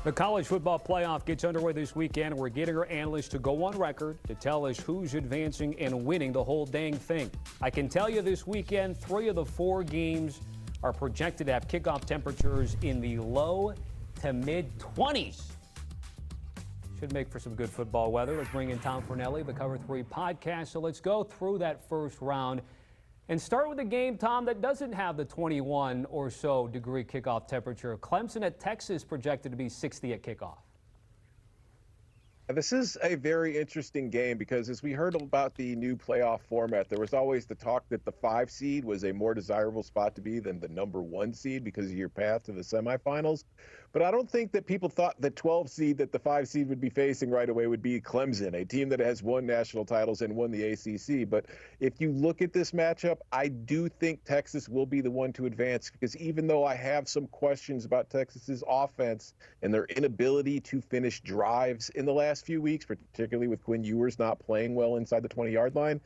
The college football playoff gets underway this weekend, and we're getting our analysts to go on record to tell us who's advancing and winning the whole dang thing. I can tell you this weekend, 3 of the 4 games are projected to have kickoff temperatures in the low to mid-20s. Should make for some good football weather. Let's bring in Tom Fornelli, the Cover 3 podcast. So let's go through that first round and start with a game, Tom, that doesn't have the 21 or so degree kickoff temperature. Clemson at Texas projected to be 60 at kickoff. This is a very interesting game because as we heard about the new playoff format, there was always the talk that the 5 seed was a more desirable spot to be than the number 1 seed because of your path to the semifinals. But I don't think that people thought the 12 seed that the 5 seed would be facing right away would be Clemson, a team that has won national titles and won the ACC. But if you look at this matchup, I do think Texas will be the one to advance because even though I have some questions about Texas's offense and their inability to finish drives in the last few weeks, particularly with Quinn Ewers not playing well inside the 20-yard line,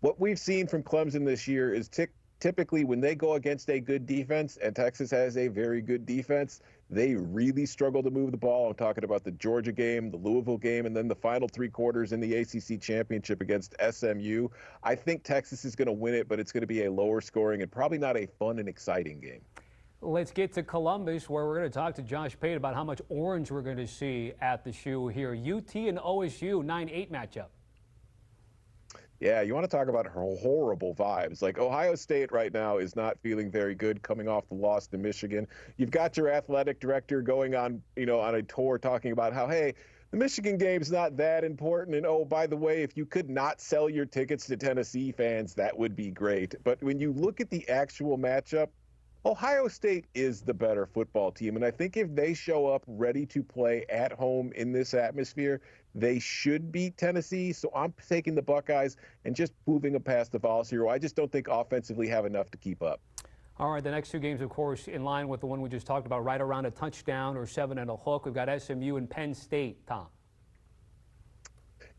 what we've seen from Clemson this year is typically when they go against a good defense, and Texas has a very good defense, they really struggle to move the ball. I'm talking about the Georgia game, the Louisville game, and then the final 3 quarters in the ACC championship against SMU. I think Texas is going to win it, but it's going to be a lower scoring and probably not a fun and exciting game. Let's get to Columbus, where we're going to talk to Josh Pate about how much orange we're going to see at the shoe here. UT and OSU 9-8 matchup. Yeah, you want to talk about horrible vibes. Like Ohio State right now is not feeling very good coming off the loss to Michigan. You've got your athletic director going on, on a tour talking about how, hey, the Michigan game's not that important. And, oh, by the way, if you could not sell your tickets to Tennessee fans, that would be great. But when you look at the actual matchup, Ohio State is the better football team, and I think if they show up ready to play at home in this atmosphere, they should beat Tennessee. So I'm taking the Buckeyes and just moving them past the Vols here. I just don't think offensively have enough to keep up. All right, the next 2 games, of course, in line with the one we just talked about, right around a touchdown or 7 and a hook. We've got SMU and Penn State, Tom.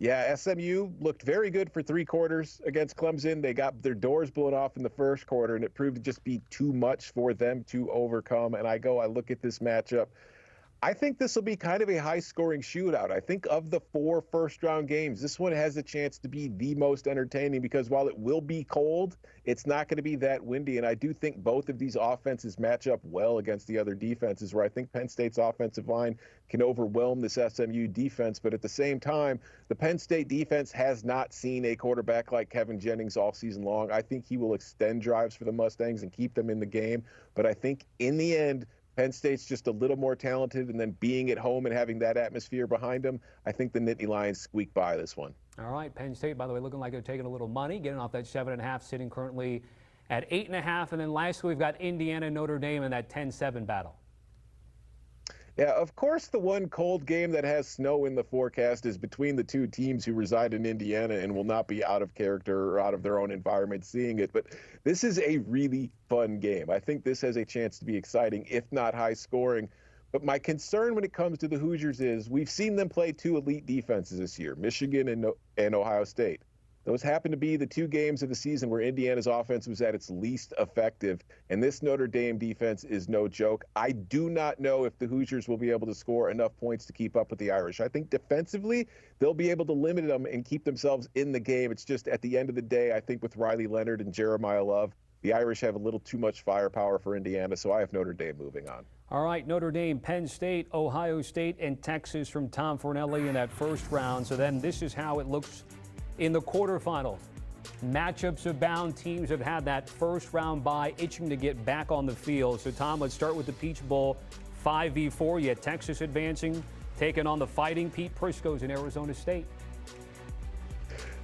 Yeah, SMU looked very good for 3 quarters against Clemson. They got their doors blown off in the first quarter, and it proved to just be too much for them to overcome. And I look at this matchup. I think this will be kind of a high-scoring shootout. I think of the 4 first-round games, this one has a chance to be the most entertaining because while it will be cold, it's not going to be that windy. And I do think both of these offenses match up well against the other defenses, where I think Penn State's offensive line can overwhelm this SMU defense. But at the same time, the Penn State defense has not seen a quarterback like Kevin Jennings all season long. I think he will extend drives for the Mustangs and keep them in the game. But I think in the end, Penn State's just a little more talented, and then being at home and having that atmosphere behind them, I think the Nittany Lions squeak by this one. All right, Penn State, by the way, looking like they're taking a little money, getting off that 7.5, sitting currently at 8.5. And then lastly, we've got Indiana and Notre Dame in that 10-7 battle. Yeah, of course, the one cold game that has snow in the forecast is between the 2 teams who reside in Indiana and will not be out of character or out of their own environment seeing it. But this is a really fun game. I think this has a chance to be exciting, if not high scoring. But my concern when it comes to the Hoosiers is we've seen them play 2 elite defenses this year, Michigan and Ohio State. Those happen to be the 2 games of the season where Indiana's offense was at its least effective, and this Notre Dame defense is no joke. I do not know if the Hoosiers will be able to score enough points to keep up with the Irish. I think defensively, they'll be able to limit them and keep themselves in the game. It's just at the end of the day, I think with Riley Leonard and Jeremiah Love, the Irish have a little too much firepower for Indiana, so I have Notre Dame moving on. All right, Notre Dame, Penn State, Ohio State, and Texas from Tom Fornelli in that first round. So then this is how it looks in the quarterfinals. Matchups abound. Teams have had that first round bye, itching to get back on the field. So, Tom, let's start with the Peach Bowl. 5v4. You had Texas advancing, taking on the Fighting Pete Priscos in Arizona State.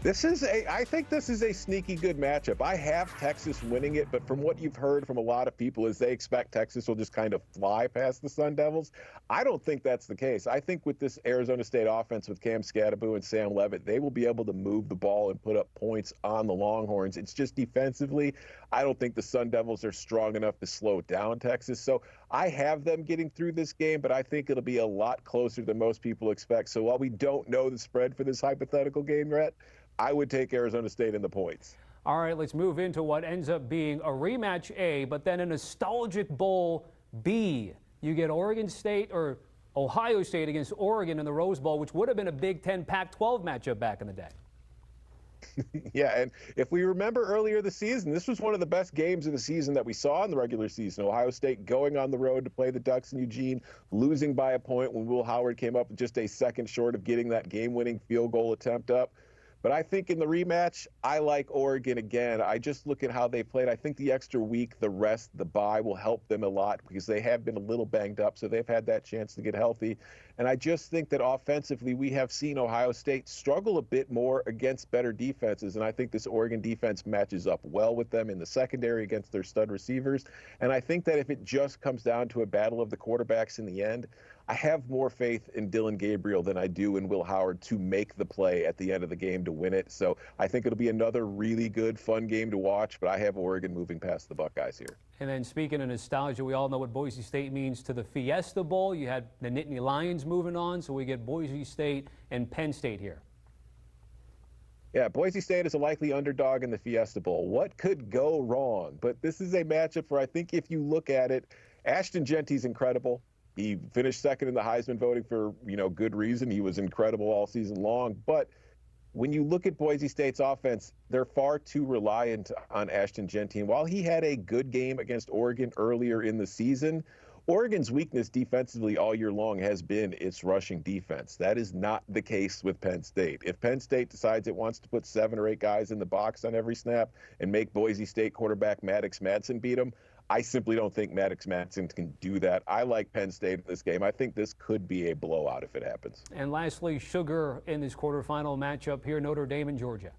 I think this is a sneaky good matchup. I have Texas winning it, but from what you've heard from a lot of people is they expect Texas will just kind of fly past the Sun Devils. I don't think that's the case. I think with this Arizona State offense with Cam Scatterbo and Sam Levitt, they will be able to move the ball and put up points on the Longhorns. It's just defensively, I don't think the Sun Devils are strong enough to slow down Texas. So I have them getting through this game, but I think it'll be a lot closer than most people expect. So while we don't know the spread for this hypothetical game, Rhett, I would take Arizona State in the points. All right, let's move into what ends up being a rematch A, but then a nostalgic bowl B. You get Oregon State, or Ohio State against Oregon in the Rose Bowl, which would have been a Big Ten Pac-12 matchup back in the day. Yeah, and if we remember earlier this season, this was one of the best games of the season that we saw in the regular season. Ohio State going on the road to play the Ducks in Eugene, losing by a point when Will Howard came up just a second short of getting that game-winning field goal attempt up. But I think in the rematch, I like Oregon again. I just look at how they played. I think the extra week, the rest, the bye will help them a lot because they have been a little banged up, so they've had that chance to get healthy. And I just think that offensively, we have seen Ohio State struggle a bit more against better defenses, and I think this Oregon defense matches up well with them in the secondary against their stud receivers. And I think that if it just comes down to a battle of the quarterbacks in the end, I have more faith in Dylan Gabriel than I do in Will Howard to make the play at the end of the game to win it. So I think it'll be another really good, fun game to watch, but I have Oregon moving past the Buckeyes here. And then speaking of nostalgia, we all know what Boise State means to the Fiesta Bowl. You had the Nittany Lions moving on, so we get Boise State and Penn State here. Yeah, Boise State is a likely underdog in the Fiesta Bowl. What could go wrong? But this is a matchup where I think if you look at it, Ashton Genty's incredible. He finished second in the Heisman voting for, good reason. He was incredible all season long. But when you look at Boise State's offense, they're far too reliant on Ashton Genty. And while he had a good game against Oregon earlier in the season, Oregon's weakness defensively all year long has been its rushing defense. That is not the case with Penn State. If Penn State decides it wants to put 7 or 8 guys in the box on every snap and make Boise State quarterback Maddox Madsen beat them, I simply don't think Maddox Madsen can do that. I like Penn State in this game. I think this could be a blowout if it happens. And lastly, sugar in this quarterfinal matchup here, Notre Dame and Georgia.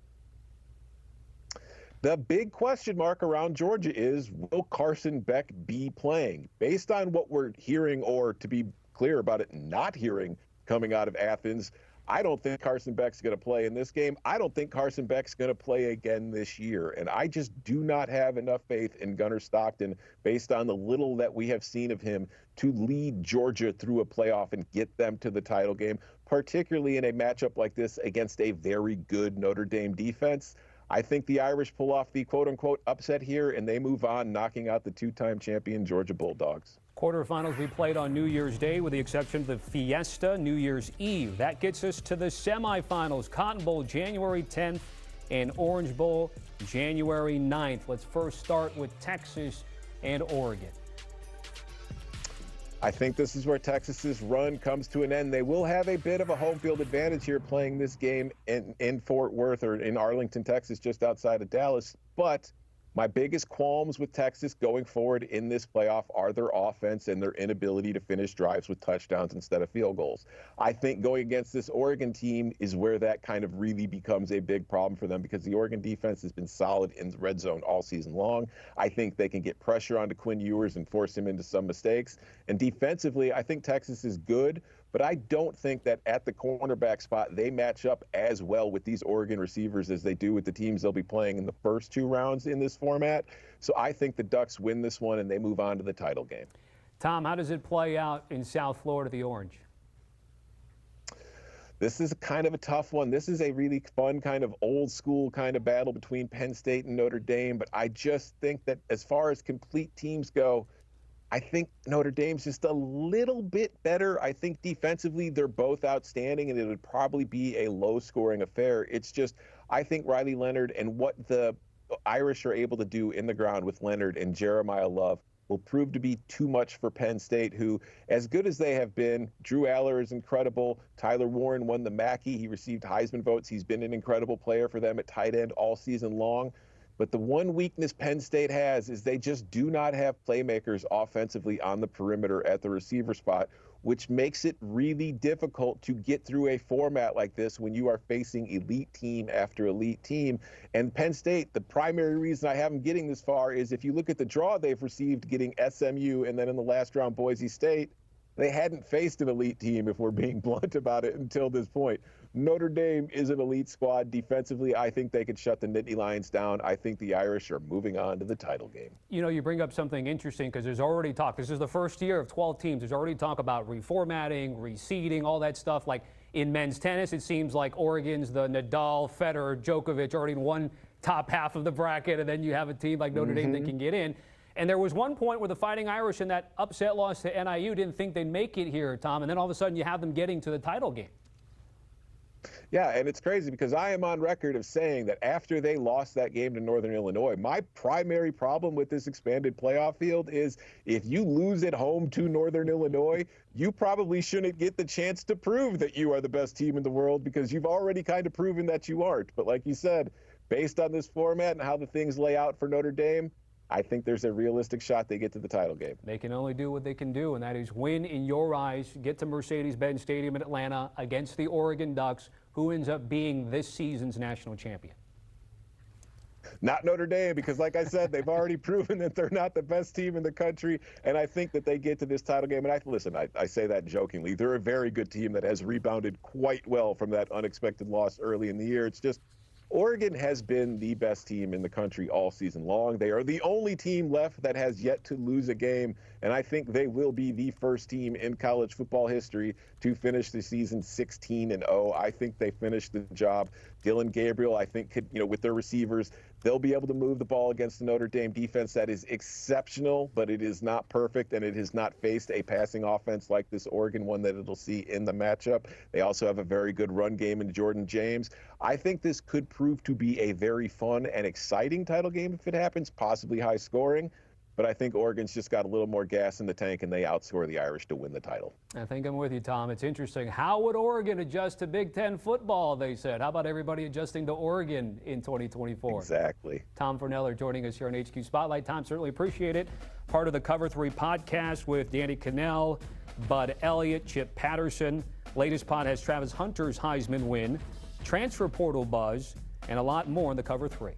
The big question mark around Georgia is, will Carson Beck be playing? Based on what we're hearing, or to be clear about it, not hearing coming out of Athens, I don't think Carson Beck's going to play in this game. I don't think Carson Beck's going to play again this year. And I just do not have enough faith in Gunnar Stockton, based on the little that we have seen of him, to lead Georgia through a playoff and get them to the title game, particularly in a matchup like this against a very good Notre Dame defense. I think the Irish pull off the quote-unquote upset here, and they move on, knocking out the 2-time champion Georgia Bulldogs. Quarterfinals we played on New Year's Day, with the exception of the Fiesta New Year's Eve. That gets us to the semifinals. Cotton Bowl January 10th and Orange Bowl January 9th. Let's first start with Texas and Oregon. I think this is where Texas's run comes to an end. They will have a bit of a home field advantage here playing this game in Fort Worth, or in Arlington, Texas, just outside of Dallas. But my biggest qualms with Texas going forward in this playoff are their offense and their inability to finish drives with touchdowns instead of field goals. I think going against this Oregon team is where that kind of really becomes a big problem for them, because the Oregon defense has been solid in the red zone all season long. I think they can get pressure onto Quinn Ewers and force him into some mistakes. And defensively, I think Texas is good, but I don't think that at the cornerback spot they match up as well with these Oregon receivers as they do with the teams they'll be playing in the first 2 rounds in this format. So I think the Ducks win this one and they move on to the title game. Tom, how does it play out in South Florida, the Orange? This is kind of a tough one. This is a really fun kind of old school kind of battle between Penn State and Notre Dame. But I just think that as far as complete teams go, I think Notre Dame's just a little bit better. I think defensively they're both outstanding, and it would probably be a low-scoring affair. It's just, I think Riley Leonard and what the Irish are able to do in the ground with Leonard and Jeremiah Love will prove to be too much for Penn State, who, as good as they have been, Drew Aller is incredible. Tyler Warren won the Mackey. He received Heisman votes. He's been an incredible player for them at tight end all season long. But the one weakness Penn State has is they just do not have playmakers offensively on the perimeter at the receiver spot, which makes it really difficult to get through a format like this when you are facing elite team after elite team. And Penn State, the primary reason I have them getting this far is if you look at the draw they've received, getting SMU and then in the last round Boise State, they hadn't faced an elite team, if we're being blunt about it, until this point. Notre Dame is an elite squad. Defensively, I think they could shut the Nittany Lions down. I think the Irish are moving on to the title game. You know, you bring up something interesting, because there's already talk. This is the first year of 12 teams. There's already talk about reformatting, reseeding, all that stuff. Like in men's tennis, it seems like Oregon's the Nadal, Federer, Djokovic already in one top half of the bracket, and then you have a team like Notre Dame that can get in. And there was one point where the Fighting Irish in that upset loss to NIU didn't think they'd make it here, Tom, and then all of a sudden you have them getting to the title game. Yeah, and it's crazy because I am on record of saying that after they lost that game to Northern Illinois, my primary problem with this expanded playoff field is if you lose at home to Northern Illinois, you probably shouldn't get the chance to prove that you are the best team in the world because you've already kind of proven that you aren't. But like you said, based on this format and how the things lay out for Notre Dame, I think there's a realistic shot they get to the title game. They can only do what they can do, and that is win in your eyes, get to Mercedes-Benz Stadium in Atlanta against the Oregon Ducks, who ends up being this season's national champion. Not Notre Dame, because like I said, they've already proven that they're not the best team in the country, and I think that they get to this title game. And I say that jokingly. They're a very good team that has rebounded quite well from that unexpected loss early in the year. It's just Oregon has been the best team in the country all season long. They are the only team left that has yet to lose a game, and I think they will be the first team in college football history to finish the season 16-0. I think they finished the job. Dylan Gabriel, I think, could, with their receivers, they'll be able to move the ball against the Notre Dame defense that is exceptional, but it is not perfect, and it has not faced a passing offense like this Oregon one that it'll see in the matchup. They also have a very good run game in Jordan James. I think this could prove to be a very fun and exciting title game if it happens, possibly high scoring. But I think Oregon's just got a little more gas in the tank, and they outscore the Irish to win the title. I think I'm with you, Tom. It's interesting. How would Oregon adjust to Big Ten football, they said? How about everybody adjusting to Oregon in 2024? Exactly. Tom Fornelli joining us here on HQ Spotlight. Tom, certainly appreciate it. Part of the Cover 3 podcast with Danny Cannell, Bud Elliott, Chip Patterson. Latest pod has Travis Hunter's Heisman win, transfer portal buzz, and a lot more in the Cover 3.